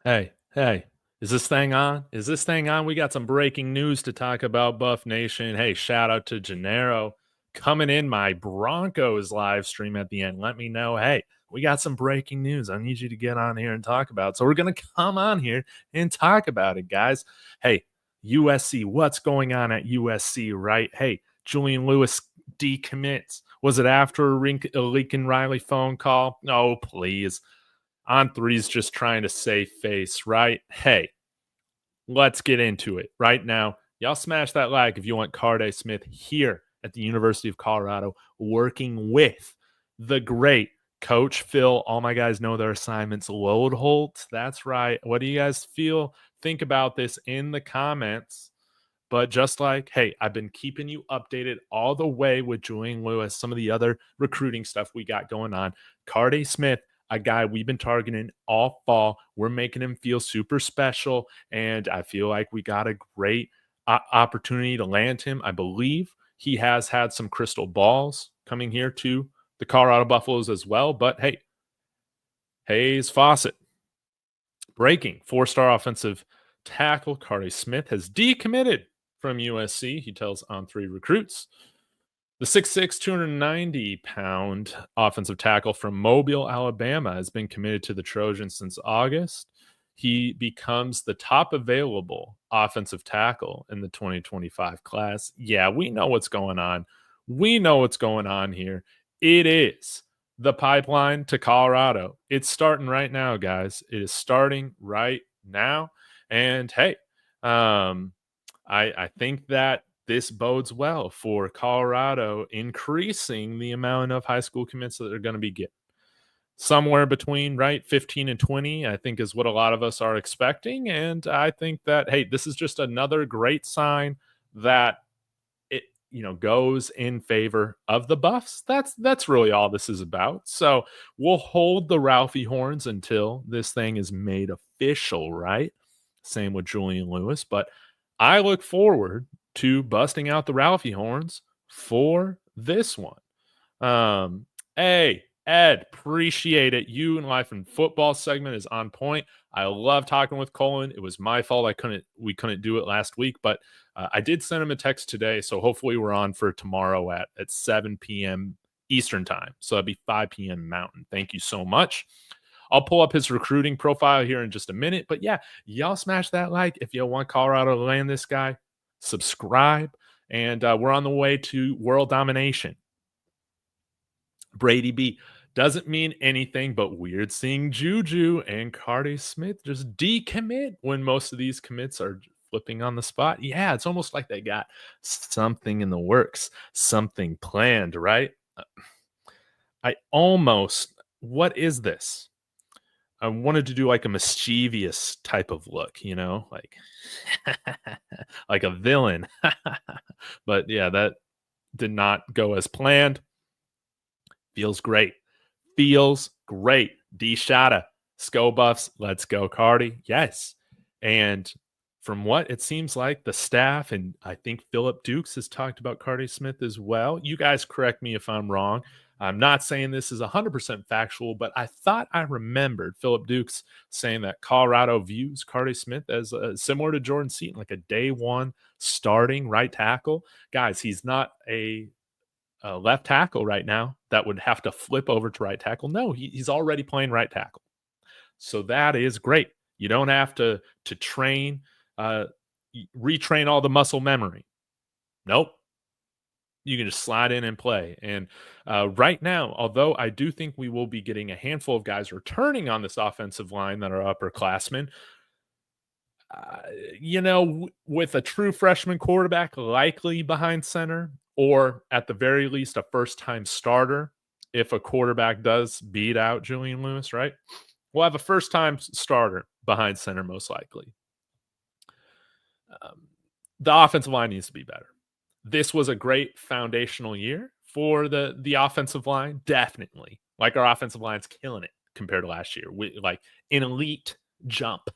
Hey, is this thing on? Is this thing on? We got some breaking news to talk about, Buff Nation. Hey, shout out to Gennaro coming in my Broncos live stream at the end. Let me know, hey, we got some breaking news. I need you to get on here and talk about it. So we're going to come on here and talk about it, guys. Hey, USC, what's going on at USC, right? Hey, Julian Lewis decommits. Was it after a Lincoln Riley phone call? No, please. On3's just trying to save face, right? Hey, let's get into it right now. Y'all smash that like if you want Carde Smith here at the University of Colorado working with the great Coach Phil. All my guys know their assignments. Load Holt. That's right. What do you guys think about this in the comments? But just like, hey, I've been keeping you updated all the way with Julian Lewis, some of the other recruiting stuff we got going on. Carde Smith, a guy we've been targeting all fall. We're making him feel super special, and I feel like we got a great opportunity to land him. I believe he has had some crystal balls coming here to the Colorado Buffaloes as well. But hey, Hayes Fawcett, breaking 4-star offensive tackle Carde Smith has decommitted from USC, he tells On3 Recruits. The 6'6", 290-pound offensive tackle from Mobile, Alabama, has been committed to the Trojans since August. He becomes the top available offensive tackle in the 2025 class. Yeah, we know what's going on. We know what's going on here. It is the pipeline to Colorado. It's starting right now, guys. It is starting right now. And hey, I think that this bodes well for Colorado, increasing the amount of high school commits that they're going to be getting. Somewhere between, right, 15 and 20, I think is what a lot of us are expecting. And I think that, hey, this is just another great sign that it, goes in favor of the Buffs. That's really all this is about. So we'll hold the Ralphie horns until this thing is made official, right? Same with Julian Lewis. But I look forward to busting out the Ralphie horns for this one. Hey, Ed, appreciate it. You and Life and Football segment is on point. I love talking with Colin. It was my fault we couldn't do it last week, but I did send him a text today, so hopefully we're on for tomorrow at 7 p.m. Eastern time. So that'd be 5 p.m. Mountain. Thank you so much. I'll pull up his recruiting profile here in just a minute. But yeah, y'all smash that like if you want Colorado to land this guy. Subscribe. And we're on the way to world domination. Brady B. Doesn't mean anything but weird seeing Juju and Carde Smith just decommit when most of these commits are flipping on the spot. Yeah, it's almost like they got something in the works, something planned, right? What is this? I wanted to do like a mischievous type of look, like like a villain. But yeah, that did not go as planned. Feels great. Feels great. D Shada, Sco Buffs, let's go, Cardi. Yes. And from what it seems like, the staff, and I think Philip Dukes has talked about Carde Smith as well. You guys correct me if I'm wrong. I'm not saying this is 100% factual, but I thought I remembered Philip Dukes saying that Colorado views Carde Smith as similar to Jordan Seaton, like a day one starting right tackle. Guys, he's not a left tackle right now that would have to flip over to right tackle. No, he's already playing right tackle. So that is great. You don't have to train, retrain all the muscle memory. Nope. You can just slide in and play. And right now, although I do think we will be getting a handful of guys returning on this offensive line that are upperclassmen, with a true freshman quarterback likely behind center, or at the very least a first-time starter if a quarterback does beat out Julian Lewis, right? We'll have a first-time starter behind center most likely. The offensive line needs to be better. This was a great foundational year for the offensive line, definitely. Like our offensive line's killing it compared to last year. Like an elite jump.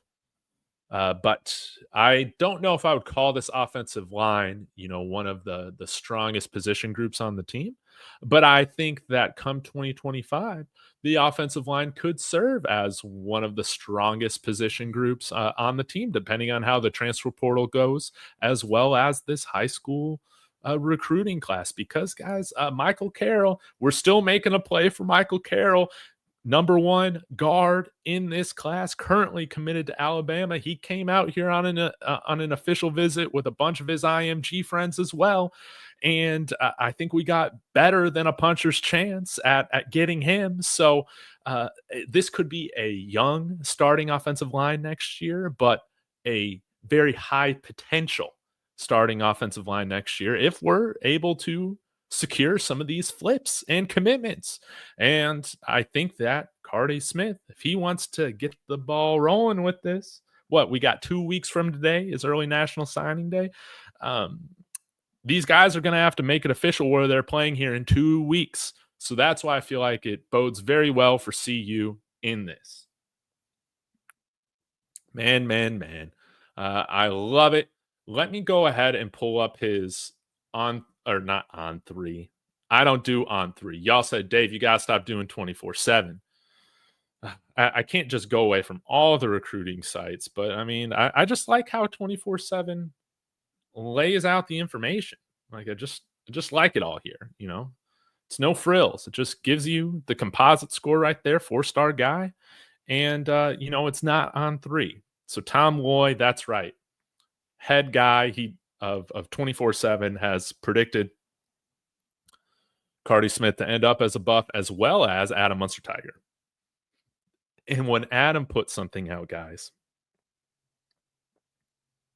But I don't know if I would call this offensive line, one of the strongest position groups on the team. But I think that come 2025, the offensive line could serve as one of the strongest position groups on the team, depending on how the transfer portal goes, as well as this high school recruiting class. Because, guys, Michael Carroll, we're still making a play for Michael Carroll. Number one guard in this class, currently committed to Alabama. He came out here on an official visit with a bunch of his IMG friends as well, and I think we got better than a puncher's chance at getting him. So this could be a young starting offensive line next year, but a very high potential starting offensive line next year if we're able to secure some of these flips and commitments. And I think that Carde Smith, if he wants to get the ball rolling with this, we got 2 weeks from today is early National Signing Day. These guys are going to have to make it official where they're playing here in 2 weeks. So that's why I feel like it bodes very well for CU in this. Man. I love it. Let me go ahead and pull up his not on 3. I don't do on 3. Y'all said, Dave, you got to stop doing 24/7. I can't just go away from all the recruiting sites, but I mean, I just like how 24/7 lays out the information. Like I just like it all here, It's no frills. It just gives you the composite score right there, 4-star guy. And it's not on 3. So Tom Loy, that's right. Head guy, of 24/7 has predicted Carde Smith to end up as a Buff as well as Adam Munster Tiger. And when Adam puts something out, guys,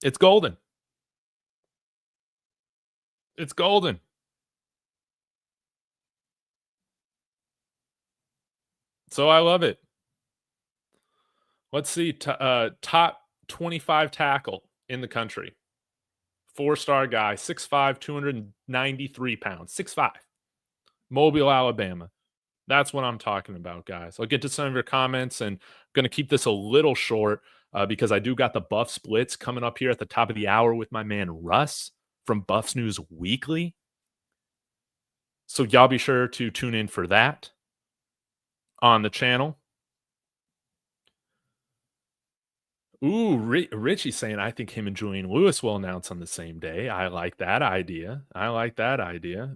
it's golden. It's golden. So I love it. Let's see. Top 25 tackle in the country. 4-star guy, 6'5", 293 pounds. 6'5". Mobile, Alabama. That's what I'm talking about, guys. I'll get to some of your comments, and I'm going to keep this a little short because I do got the Buff Splits coming up here at the top of the hour with my man Russ from Buffs News Weekly. So y'all be sure to tune in for that on the channel. Ooh, Richie's saying, I think him and Julian Lewis will announce on the same day. I like that idea.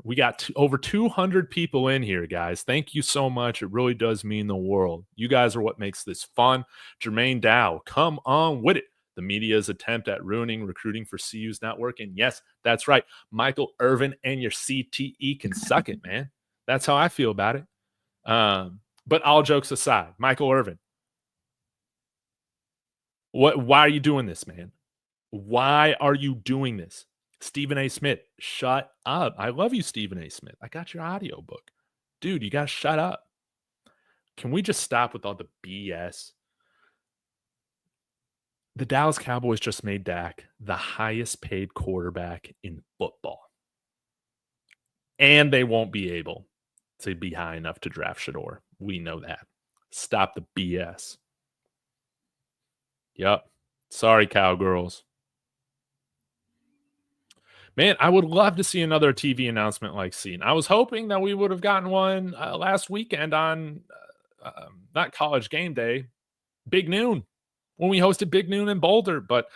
We got over 200 people in here, guys. Thank you so much. It really does mean the world. You guys are what makes this fun. Jermaine Dow, come on with it. The media's attempt at ruining recruiting for CU's not working. Yes, that's right. Michael Irvin and your CTE can suck it, man. That's how I feel about it. But all jokes aside, Michael Irvin, why are you doing this, man? Why are you doing this? Stephen A. Smith, shut up. I love you, Stephen A. Smith. I got your audiobook. Dude, you got to shut up. Can we just stop with all the BS? The Dallas Cowboys just made Dak the highest paid quarterback in football. And they won't be able to be high enough to draft Shador. We know that. Stop the BS. Yep. Sorry, Cowgirls. Man, I would love to see another TV announcement like seen. I was hoping that we would have gotten one last weekend on not College Game Day, Big Noon, when we hosted Big Noon in Boulder. But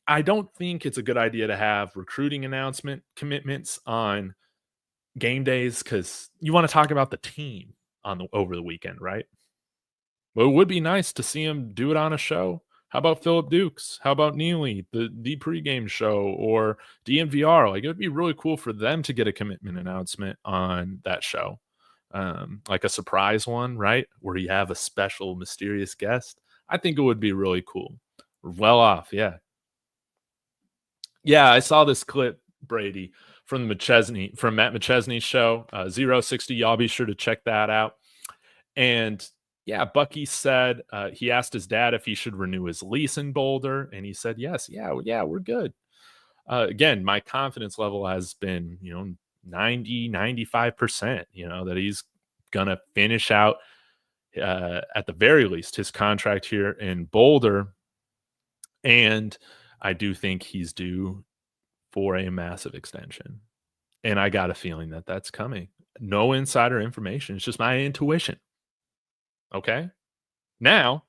I don't think it's a good idea to have recruiting announcement commitments on game days because you want to talk about the team over the weekend, right? Well, it would be nice to see him do it on a show. How about Philip Dukes? How about Neely, the pregame show, or DNVR? Like, it would be really cool for them to get a commitment announcement on that show. Like a surprise one, right? Where you have a special mysterious guest. I think it would be really cool. Well off, yeah. Yeah, I saw this clip, Brady, from Matt McChesney's show, 060. Y'all be sure to check that out. And yeah, Bucky said he asked his dad if he should renew his lease in Boulder, and he said yes. Yeah, we're good. Again, my confidence level has been, 90, 95%, that he's going to finish out at the very least his contract here in Boulder. And I do think he's due for a massive extension. And I got a feeling that that's coming. No insider information. It's just my intuition. Okay. Now,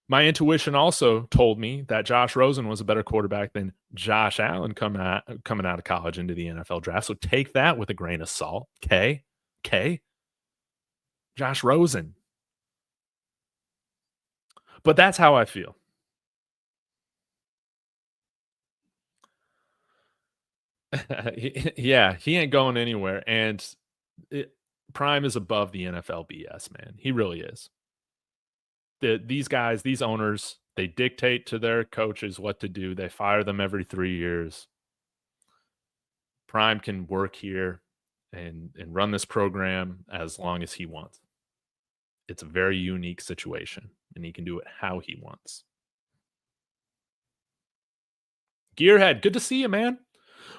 my intuition also told me that Josh Rosen was a better quarterback than Josh Allen coming out of college into the NFL draft. So take that with a grain of salt. Okay. Okay. Josh Rosen. But that's how I feel. Yeah, he ain't going anywhere. And it, Prime is above the NFL BS, man. He really is. These guys, these owners, they dictate to their coaches what to do. They fire them every 3 years. Prime can work here and run this program as long as he wants. It's a very unique situation, and he can do it how he wants. Gearhead, good to see you, man.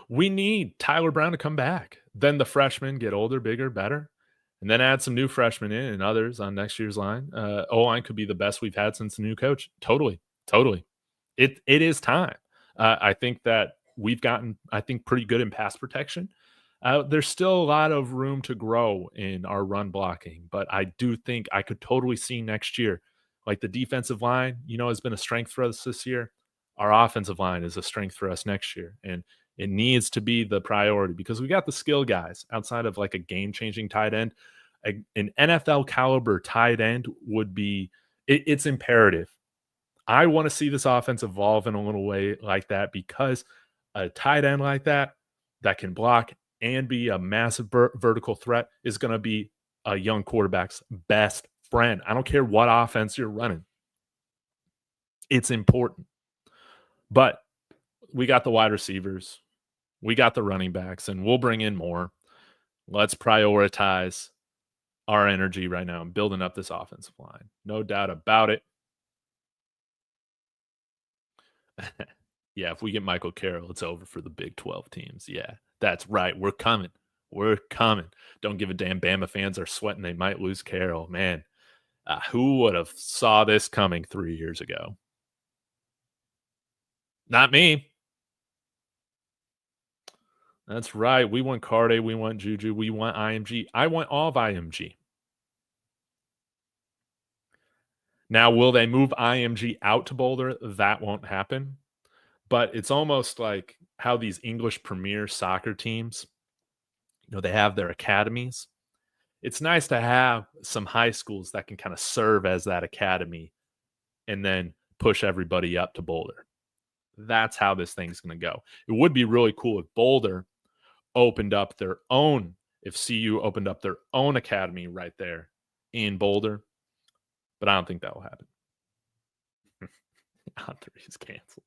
We need Tyler Brown to come back. Then the freshmen get older, bigger, better, and then add some new freshmen in and others on next year's line. O-line could be the best we've had since the new coach. Totally, totally. It is time. I think that we've gotten, I think, pretty good in pass protection. There's still a lot of room to grow in our run blocking, but I do think I could totally see next year, like the defensive line, has been a strength for us this year. Our offensive line is a strength for us next year. And it needs to be the priority because we got the skill guys outside of like a game-changing tight end. An NFL caliber tight end would be, it's imperative. I want to see this offense evolve in a little way like that because a tight end like that can block and be a massive vertical threat is going to be a young quarterback's best friend. I don't care what offense you're running. It's important. But we got the wide receivers. We got the running backs, and we'll bring in more. Let's prioritize our energy right now and building up this offensive line. No doubt about it. Yeah, if we get Michael Carroll, it's over for the Big 12 teams. Yeah, that's right. We're coming. We're coming. Don't give a damn. Bama fans are sweating. They might lose Carroll. Man, who would have saw this coming 3 years ago? Not me. That's right. We want Carde. We want Juju. We want IMG. I want all of IMG. Now, will they move IMG out to Boulder? That won't happen. But it's almost like how these English Premier Soccer teams, they have their academies. It's nice to have some high schools that can kind of serve as that academy and then push everybody up to Boulder. That's how this thing's going to go. It would be really cool if Boulder opened up their own, if CU opened up their own academy right there in Boulder. But I don't think that will happen. Hunter is canceled.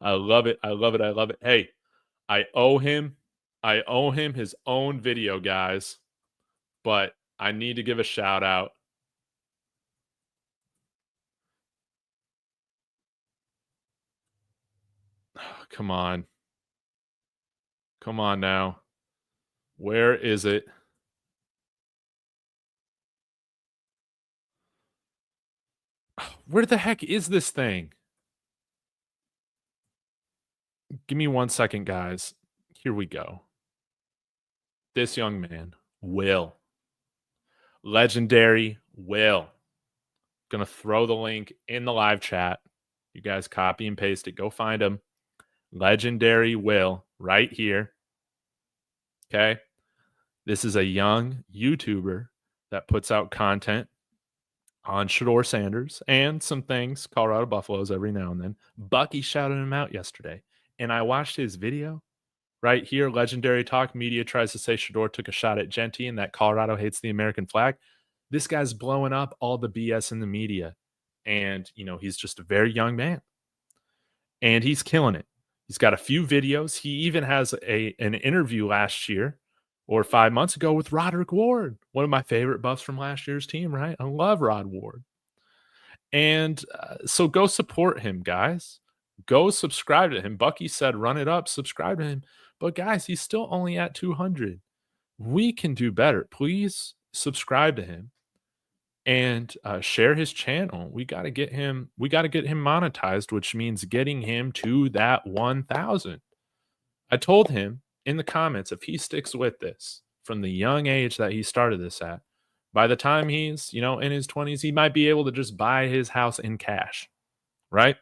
I love it. I love it. I love it. Hey, I owe him his own video, guys. But I need to give a shout out. Oh, come on. Come on now. Where is it? Where the heck is this thing? Give me 1 second, guys. Here we go. This young man, Will. Legendary Will. Gonna throw the link in the live chat. You guys copy and paste it. Go find him. Legendary Will right here. Okay. This is a young YouTuber that puts out content on Shador Sanders and some things, Colorado Buffaloes every now and then. Bucky shouted him out yesterday. And I watched his video right here. Legendary Talk Media tries to say Shador took a shot at Genty and that Colorado hates the American flag. This guy's blowing up all the BS in the media. And, he's just a very young man. And he's killing it. He's got a few videos. He even has an interview last year or 5 months ago with Roderick Ward, one of my favorite buffs from last year's team, right? I love Rod Ward. And so go support him, guys. Go subscribe to him. Bucky said, run it up, subscribe to him. But guys, he's still only at 200. We can do better. Please subscribe to him. and share his channel. We got to get him. We got to get him monetized, which means getting him to that 1,000. I told him in the comments if he sticks with this from the young age that he started this at, by the time he's in his 20s, he might be able to just buy his house in cash, right?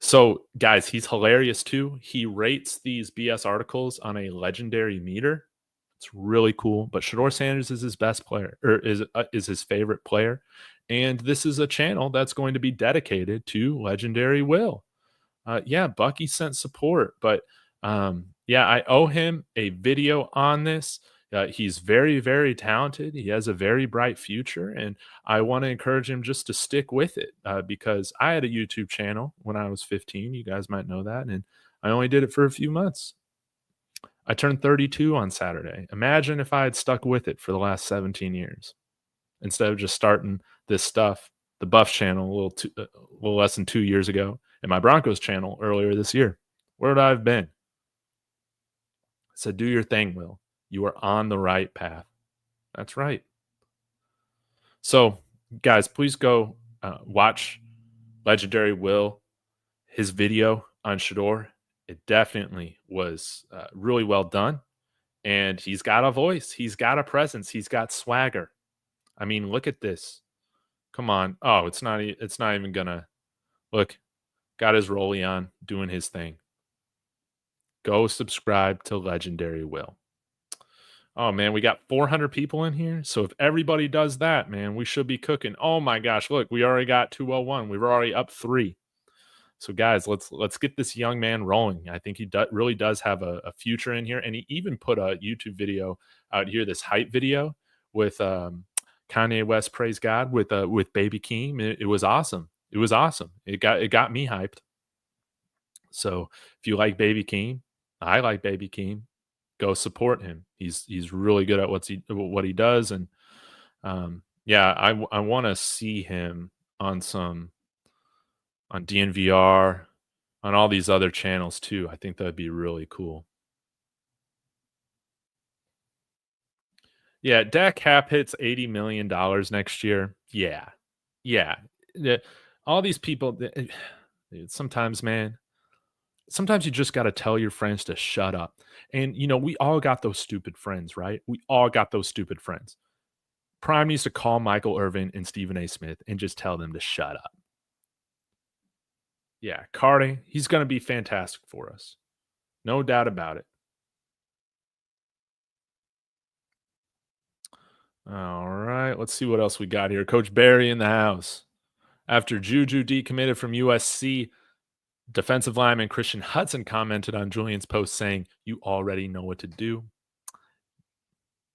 So, guys, he's hilarious too. He rates these BS articles on a legendary meter. It's really cool. But Shedeur Sanders is his best player, or is his favorite player, and this is a channel that's going to be dedicated to Legendary Will. Yeah, Bucky sent support, but yeah, I owe him a video on this. He's very, very talented. He has a very bright future, and I want to encourage him just to stick with it because I had a YouTube channel when I was 15. You guys might know that, and I only did it for a few months. I turned 32 on Saturday. Imagine if I had stuck with it for the last 17 years instead of just starting this stuff, the Buff channel, a little less than 2 years ago, and my Broncos channel earlier this year. Where would I have been? I said, do your thing, Will. You are on the right path. That's right. So, guys, please go watch Legendary Will, his video on Shedeur. It definitely was really well done. And he's got a voice. He's got a presence. He's got swagger. I mean, look at this. Come on. Oh, it's not even gonna look. Got his rollie on, doing his thing. Go subscribe to Legendary Will. Oh man, we got 400 people in here. So if everybody does that, man, we should be cooking. Oh my gosh, look, we already got 201. We were already up 3. So guys, let's get this young man rolling. I think he really does have a future in here, and he even put a YouTube video out here, this hype video with Kanye West, praise God, with Baby Keem. It was awesome. It was awesome. It got me hyped. So if you like Baby Keem, I like Baby Keem. Go support him. He's really good at what he does, and yeah, I want to see him on DNVR, on all these other channels too. I think that'd be really cool. Yeah, Dak Cap hits $80 million next year. Yeah. All these people, sometimes, man, sometimes you just got to tell your friends to shut up. And, we all got those stupid friends, right? We all got those stupid friends. Prime needs to call Michael Irvin and Stephen A. Smith and just tell them to shut up. Yeah, Carde, he's going to be fantastic for us. No doubt about it. All right, let's see what else we got here. Coach Barry in the house. After Juju decommitted from USC, defensive lineman Christian Hudson commented on Julian's post saying, "You already know what to do."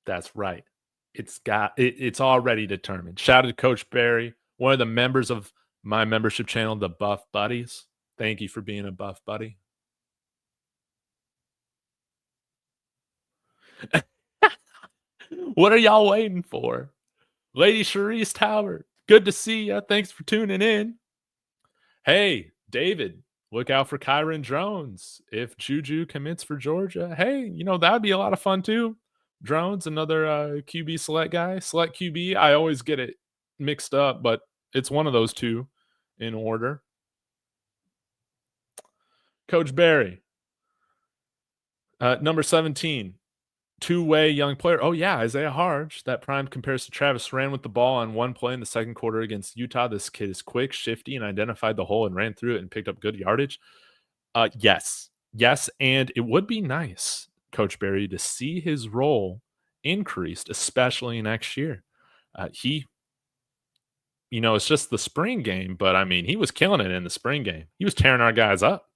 That's right. It's already determined. Shout out to Coach Barry, one of the members of my membership channel, the Buff Buddies. Thank you for being a Buff Buddy. What are y'all waiting for? Lady Charisse Talbert, good to see you. Thanks for tuning in. Hey, David, look out for Kyron Drones. If Juju commits for Georgia, hey, that'd be a lot of fun too. Drones, another QB select guy. Select QB, I always get it mixed up, but it's one of those two in order. Coach Barry, number 17. Two-way young player. Oh, yeah, Isaiah Harge. That Prime compares to Travis. Ran with the ball on one play in the second quarter against Utah. This kid is quick, shifty, and identified the hole and ran through it and picked up good yardage. Yes, and it would be nice, Coach Barry, to see his role increased, especially next year. It's just the spring game, but, I mean, he was killing it in the spring game. He was tearing our guys up.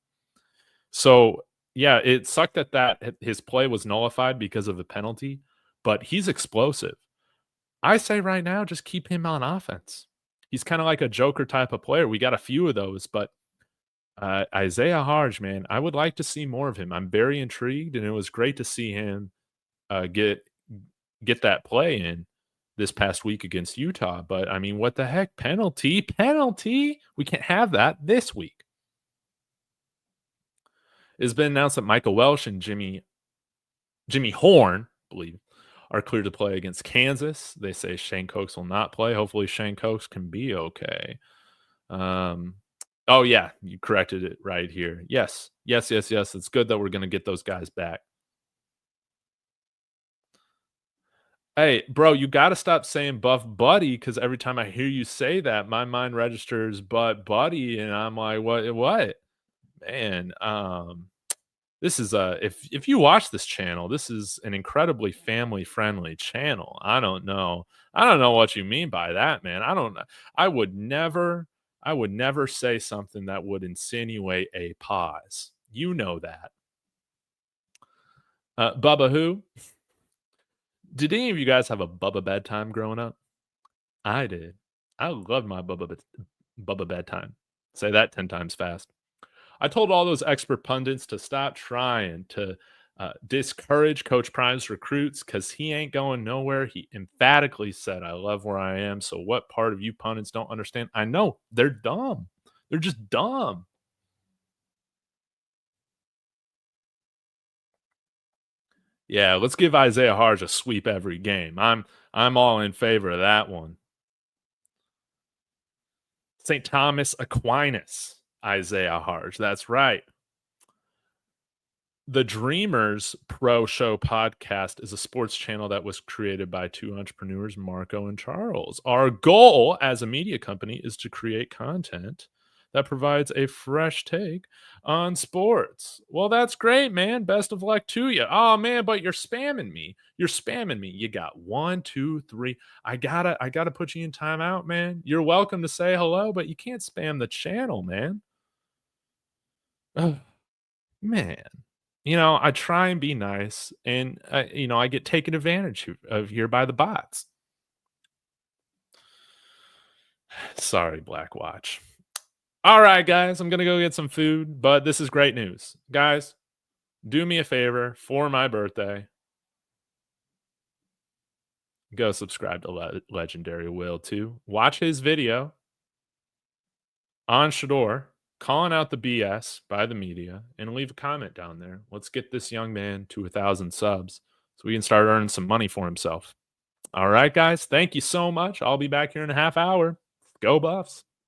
So, yeah, it sucked that his play was nullified because of the penalty, but he's explosive. I say right now, just keep him on offense. He's kind of like a joker type of player. We got a few of those, but Isaiah Harge, man, I would like to see more of him. I'm very intrigued, and it was great to see him get that play in this past week against Utah. But, I mean, what the heck? Penalty? We can't have that this week. It's been announced that Michael Welsh and Jimmy Horn, I believe, are cleared to play against Kansas. They say Shane Cokes will not play. Hopefully, Shane Cokes can be okay. Um, oh yeah, you corrected it right here. Yes, yes, yes, yes. It's good that we're gonna get those guys back. Hey, bro, you got to stop saying Buff Buddy because every time I hear you say that, my mind registers Butt Buddy, and I'm like, what? What? Man, this is if you watch this channel, this is an incredibly family friendly channel. I don't know what you mean by that, man. I don't know. I would never, I would never say something that would insinuate a pause. You know that. Bubba who? Did any of you guys have a Bubba bedtime growing up? I did. I loved my Bubba bedtime. Say that 10 times fast. I told all those expert pundits to stop trying to discourage Coach Prime's recruits because he ain't going nowhere. He emphatically said, I love where I am. So, what part of you pundits don't understand? I know they're dumb. They're just dumb. Yeah, let's give Isaiah Harge a sweep every game. I'm all in favor of that one. St. Thomas Aquinas, Isaiah Harge. That's right. The Dreamers Pro Show podcast is a sports channel that was created by two entrepreneurs, Marco and Charles. Our goal as a media company is to create content that provides a fresh take on sports. Well, that's great, man. Best of luck to you. Oh man, but you're spamming me. You're spamming me. You got 1, 2, 3. I gotta put you in timeout, man. You're welcome to say hello, but you can't spam the channel, man. Ugh, man. I try and be nice, and I get taken advantage of here by the bots. Sorry, Black Watch. All right, guys, I'm gonna go get some food, but this is great news, guys. Do me a favor for my birthday. Go subscribe to Legendary Will too. Watch his video on Shador calling out the BS by the media and leave a comment down there. Let's get this young man to 1,000 subs so we can start earning some money for himself. All right, guys. Thank you so much. I'll be back here in a half hour. Go Buffs.